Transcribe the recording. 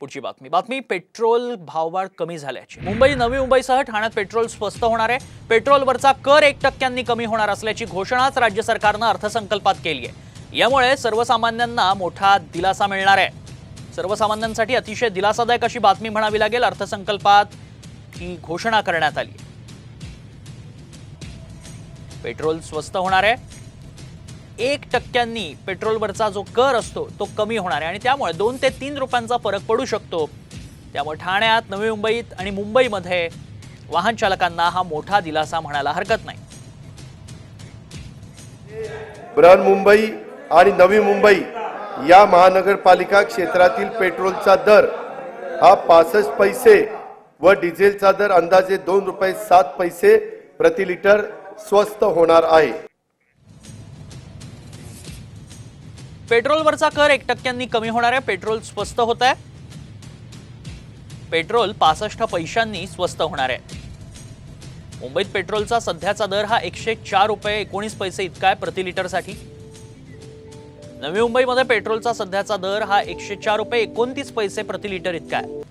बातमी पेट्रोल भाववाढ कमी झाल्याची। मुंबई नवी मुंबईसह ठाण्यात पेट्रोल स्वस्त होणार आहे। पेट्रोलवरचा कर 1% कमी होणार असल्याची घोषणाच राज्य सरकारने अर्थसंकल्पात केली आहे। यामुळे सर्वसामान्यांना मोठा दिलासा मिळणार आहे। सर्वसामान्यांसाठी अतिशय दिलासादायक अशी बातमी म्हणावी लागेल। अर्थसंकल्पात ही घोषणा करण्यात आली। पेट्रोल स्वस्त होणार आहे। 1% पेट्रोलवरचा जो कर असतो तो कमी होणार आहे आणि त्यामुळे 2 ते 3 रुपयांचा फरक पडू शकतो। त्यामुळे ठाण्यात, नवी मुंबईत आणि मुंबईमध्ये वाहन चालकांना हा मोठा दिलासा म्हणायला हरकत नाही। बृहन्मुंबई आणि नवी मुंबई या महानगरपालिका क्षेत्रातील पेट्रोलचा दर हा 65 पैसे व डिझेलचा दर अंदाजे 2 रुपये 7 पैसे प्रति लिटर स्वस्त होणार आहे। पेट्रोलवरचा कर 1% कमी होणार आहे। पेट्रोल स्वस्त होत आहे। पेट्रोल 65 पैशांनी स्वस्त होणार आहे। मुंबईत पेट्रोलचा सध्याचा दर हा 104 रुपये 19 पैसे इतका आहे प्रति लिटर साठी। नवी मुंबईमध्ये पेट्रोलचा सध्याचा दर हा 104 रुपये 29 पैसे प्रति लिटर इतका आहे।